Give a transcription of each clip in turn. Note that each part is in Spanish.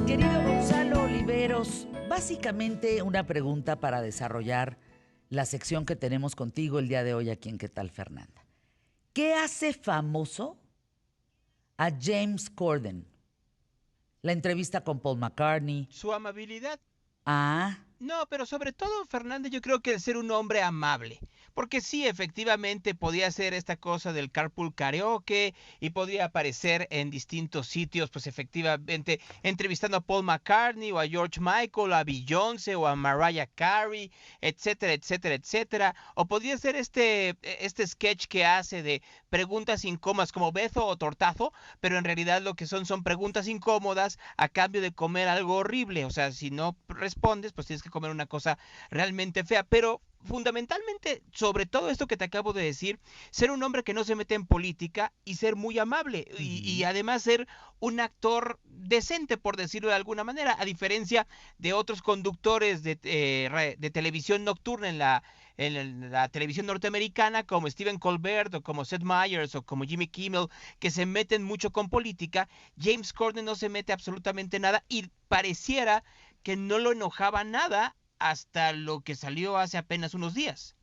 Querido Gonzalo Oliveros, básicamente una pregunta para desarrollar la sección que tenemos contigo el día de hoy aquí en ¿Qué tal, Fernanda? ¿Qué hace famoso a James Corden? La entrevista con Paul McCartney. Su amabilidad. Ah, No, pero sobre todo, Fernández, yo creo que el ser un hombre amable. Porque sí, efectivamente, podía hacer esta cosa del carpool karaoke y podría aparecer en distintos sitios, pues efectivamente, entrevistando a Paul McCartney o a George Michael, o a Beyoncé o a Mariah Carey, etcétera, etcétera, etcétera. O podría ser este sketch que hace de preguntas incómodas como beso o tortazo, pero en realidad lo que son preguntas incómodas a cambio de comer algo horrible. O sea, si no respondes, pues tienes que comer una cosa realmente fea. Pero fundamentalmente, sobre todo esto que te acabo de decir, ser un hombre que no se mete en política y ser muy amable y además ser un actor decente, por decirlo de alguna manera, a diferencia de otros conductores de televisión nocturna en la televisión norteamericana, como Stephen Colbert o como Seth Meyers o como Jimmy Kimmel, que se meten mucho con política. James Corden no se mete absolutamente nada y pareciera que no lo enojaba nada hasta lo que salió hace apenas unos días.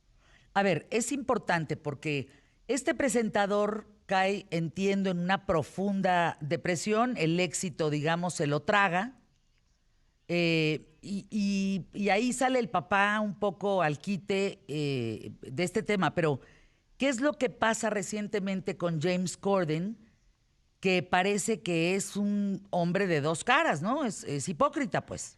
a ver, es importante porque este presentador cae, entiendo, en una profunda depresión. El éxito, digamos, se lo traga. Y ahí sale el papá un poco al quite de este tema. Pero, ¿qué es lo que pasa recientemente con James Corden? Que parece que es un hombre de dos caras, ¿no? Es hipócrita, pues.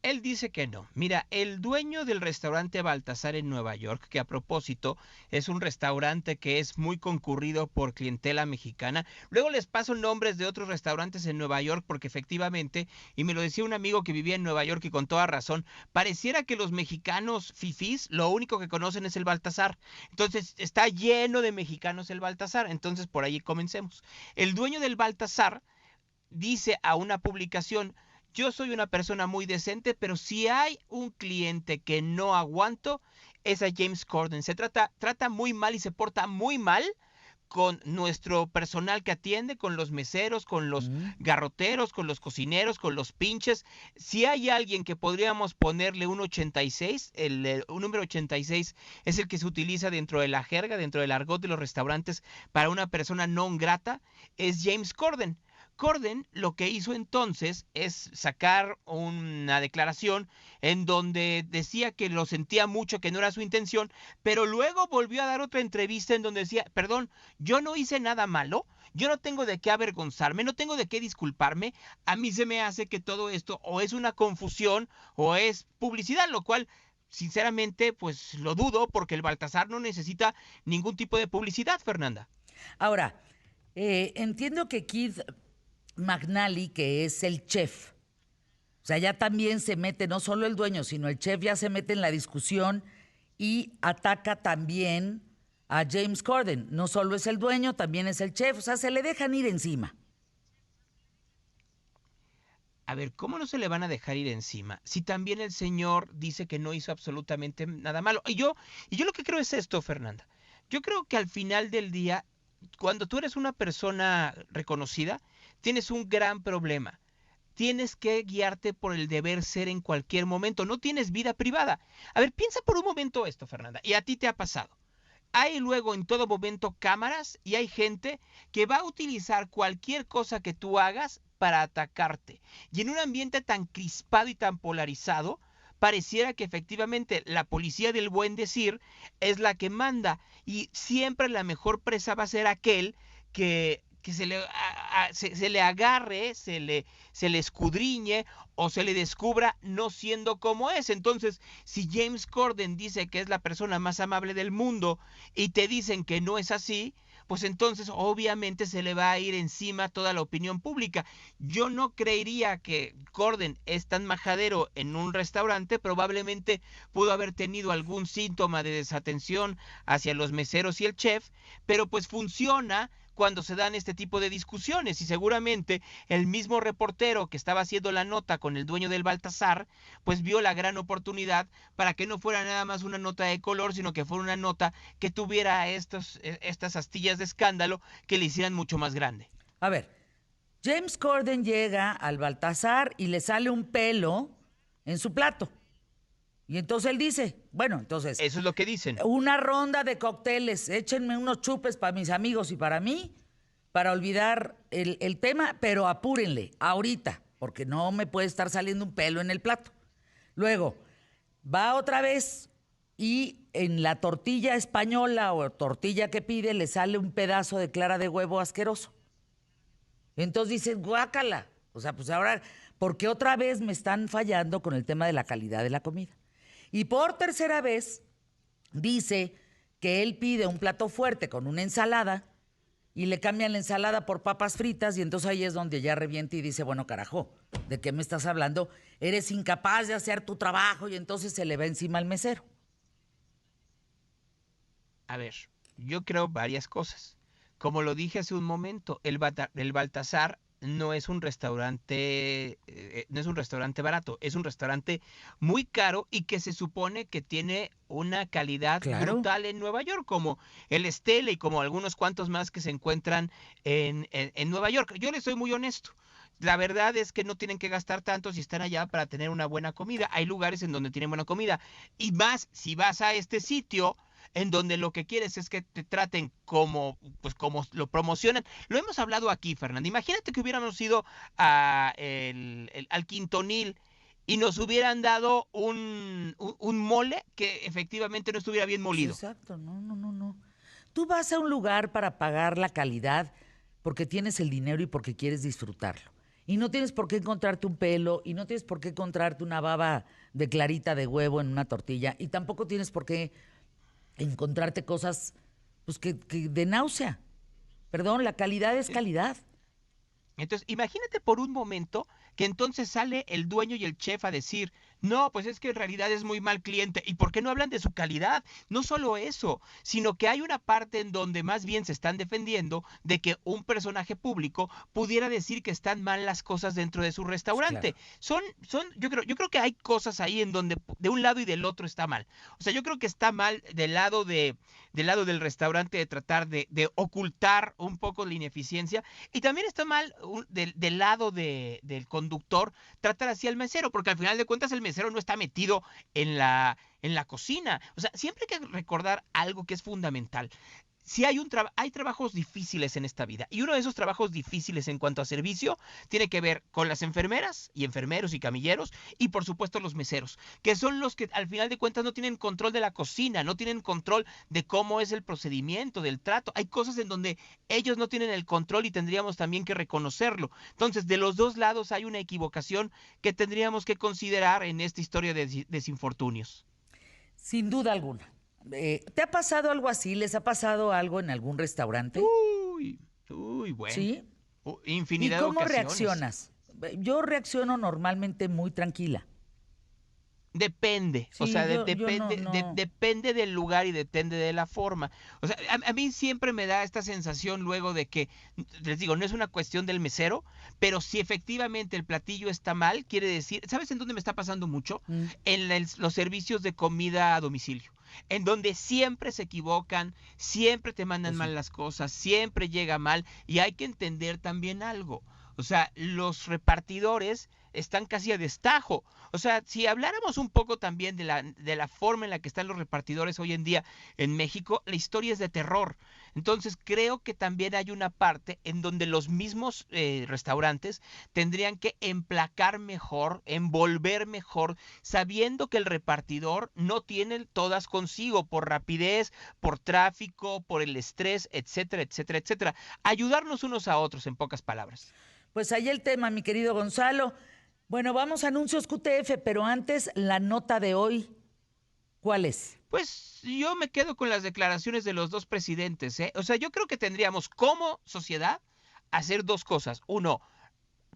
Él dice que no. Mira, el dueño del restaurante Baltasar en Nueva York, que a propósito es un restaurante que es muy concurrido por clientela mexicana. Luego les paso nombres de otros restaurantes en Nueva York porque efectivamente, y me lo decía un amigo que vivía en Nueva York y con toda razón, pareciera que los mexicanos fifís lo único que conocen es el Baltasar. Entonces está lleno de mexicanos el Baltasar. Entonces por ahí comencemos. El dueño del Baltasar dice a una publicación: yo soy una persona muy decente, pero si hay un cliente que no aguanto, es a James Corden. Trata muy mal y se porta muy mal con nuestro personal que atiende, con los meseros, con los Mm. garroteros, con los cocineros, con los pinches. Si hay alguien que podríamos ponerle un 86, un número 86 es el que se utiliza dentro de la jerga, dentro del argot de los restaurantes para una persona no grata, es James Corden. Corden lo que hizo entonces es sacar una declaración en donde decía que lo sentía mucho, que no era su intención, pero luego volvió a dar otra entrevista en donde decía: perdón, yo no hice nada malo, yo no tengo de qué avergonzarme, no tengo de qué disculparme. A mí se me hace que todo esto o es una confusión o es publicidad, lo cual sinceramente pues lo dudo, porque el Baltasar no necesita ningún tipo de publicidad, Fernanda. Ahora, entiendo que Keith McNally, que es el chef, o sea, ya también se mete, no solo el dueño, sino el chef ya se mete en la discusión y ataca también a James Corden. No solo es el dueño, también es el chef, o sea, se le dejan ir encima. A ver, ¿cómo no se le van a dejar ir encima? Si también el señor dice que no hizo absolutamente nada malo. Y yo lo que creo es esto, Fernanda. Yo creo que al final del día, cuando tú eres una persona reconocida, tienes un gran problema. Tienes que guiarte por el deber ser en cualquier momento. No tienes vida privada. A ver, piensa por un momento esto, Fernanda. Y a ti te ha pasado. Hay luego en todo momento cámaras y hay gente que va a utilizar cualquier cosa que tú hagas para atacarte. Y en un ambiente tan crispado y tan polarizado, pareciera que efectivamente la policía del buen decir es la que manda. Y siempre la mejor presa va a ser aquel que se le agarre, se le escudriñe o se le descubra no siendo como es. Entonces, si James Corden dice que es la persona más amable del mundo y te dicen que no es así, pues entonces obviamente se le va a ir encima toda la opinión pública. Yo no creería que Corden es tan majadero en un restaurante. Probablemente pudo haber tenido algún síntoma de desatención hacia los meseros y el chef, pero pues funciona cuando se dan este tipo de discusiones, y seguramente el mismo reportero que estaba haciendo la nota con el dueño del Baltasar pues vio la gran oportunidad para que no fuera nada más una nota de color, sino que fuera una nota que tuviera estas astillas de escándalo que le hicieran mucho más grande. A ver, James Corden llega al Baltasar y le sale un pelo en su plato. Y entonces él dice, bueno, entonces, Eso es lo que dicen. una ronda de cócteles, échenme unos chupes para mis amigos y para mí, para olvidar el tema, pero apúrenle, ahorita, porque no me puede estar saliendo un pelo en el plato. Luego, va otra vez y en la tortilla española o tortilla que pide le sale un pedazo de clara de huevo asqueroso. Entonces dices, guácala. O sea, pues ahora, ¿por qué otra vez me están fallando con el tema de la calidad de la comida? Y por tercera vez dice que él pide un plato fuerte con una ensalada y le cambian la ensalada por papas fritas y entonces ahí es donde ya revienta y dice, bueno, carajo, ¿de qué me estás hablando? Eres incapaz de hacer tu trabajo y entonces se le va encima al mesero. A ver, yo creo varias cosas. Como lo dije hace un momento, el Baltasar no es un restaurante, no es un restaurante barato, es un restaurante muy caro y que se supone que tiene una calidad Claro. brutal en Nueva York, como el Estela y como algunos cuantos más que se encuentran en Nueva York. Yo les soy muy honesto. La verdad es que no tienen que gastar tanto si están allá para tener una buena comida. Hay lugares en donde tienen buena comida. Y más, si vas a este sitio en donde lo que quieres es que te traten como, pues como lo promocionan. Lo hemos hablado aquí, Fernando. Imagínate que hubiéramos ido al Quintonil y nos hubieran dado un mole que efectivamente no estuviera bien Sí, molido. exacto, no, no, no, no. Tú vas a un lugar para pagar la calidad porque tienes el dinero y porque quieres disfrutarlo. Y no tienes por qué encontrarte un pelo y no tienes por qué encontrarte una baba de clarita de huevo en una tortilla y tampoco tienes por qué encontrarte cosas pues que de náusea. Perdón, la calidad es calidad. Entonces, imagínate por un momento que entonces sale el dueño y el chef a decir, no, pues es que en realidad es muy mal cliente. ¿Y por qué no hablan de su calidad? No solo eso, sino que hay una parte en donde más bien se están defendiendo de que un personaje público pudiera decir que están mal las cosas dentro de su Pues claro. restaurante. Yo creo que hay cosas ahí en donde de un lado y del otro está mal. O sea, yo creo que está mal del lado del restaurante de tratar de ocultar un poco la ineficiencia y también está mal del lado del conductor tratar así al mesero, porque al final de cuentas el mesero no está metido en la cocina. O sea, siempre hay que recordar algo que es fundamental. Si hay trabajos difíciles en esta vida y uno de esos trabajos difíciles en cuanto a servicio tiene que ver con las enfermeras y enfermeros y camilleros y por supuesto los meseros, que son los que al final de cuentas no tienen control de la cocina, no tienen control de cómo es el procedimiento, del trato. Hay cosas en donde ellos no tienen el control y tendríamos también que reconocerlo. Entonces, de los dos lados hay una equivocación que tendríamos que considerar en esta historia de desinfortunios. Sin duda alguna. ¿Te ha pasado algo así? ¿Les ha pasado algo en algún restaurante? Uy, uy, bueno. Sí. ¿Y Infinidad de cómo ocasiones. reaccionas? Yo reacciono normalmente muy tranquila. Depende, o Sí, sea, yo no, no. depende del lugar y depende de la forma. O sea, a mí siempre me da esta sensación luego de que, les digo, no es una cuestión del mesero, pero si efectivamente el platillo está mal, quiere decir, ¿sabes en dónde me está pasando mucho? Mm, En los servicios de comida a domicilio, en donde siempre se equivocan, siempre te mandan pues mal sí. las cosas, siempre llega mal y hay que entender también algo. O sea, los repartidores están casi a destajo. O sea, si habláramos un poco también de la forma en la que están los repartidores hoy en día en México, la historia es de terror. Entonces creo que también hay una parte en donde los mismos restaurantes tendrían que emplacar mejor, envolver mejor, sabiendo que el repartidor no tiene todas consigo por rapidez, por tráfico, por el estrés, etcétera, etcétera, etcétera. Ayudarnos unos a otros, en pocas palabras. Pues ahí el tema, mi querido Gonzalo. Bueno, vamos a anuncios QTF, pero antes la nota de hoy, ¿cuál es? Pues yo me quedo con las declaraciones de los dos presidentes, ¿eh? O sea, yo creo que tendríamos como sociedad hacer dos cosas. Uno,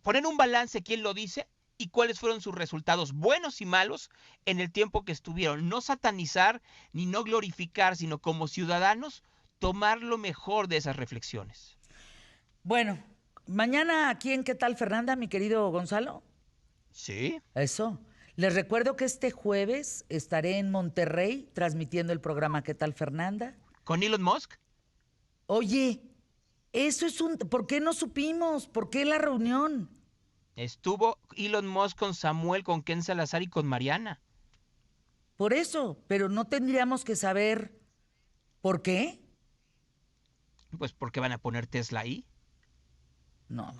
poner un balance quién lo dice y cuáles fueron sus resultados buenos y malos en el tiempo que estuvieron. No satanizar ni no glorificar, sino como ciudadanos tomar lo mejor de esas reflexiones. Bueno, mañana aquí en ¿Qué tal, Fernanda, mi querido Gonzalo? Sí. Eso. Les recuerdo que este jueves estaré en Monterrey transmitiendo el programa ¿Qué tal, Fernanda? ¿Con Elon Musk? Oye, Eso es un... ¿Por qué no supimos? ¿Por qué la reunión? Estuvo Elon Musk con Samuel, con Ken Salazar y con Mariana. Por eso, pero no tendríamos que saber por qué. Pues, ¿por qué van a poner Tesla ahí? No,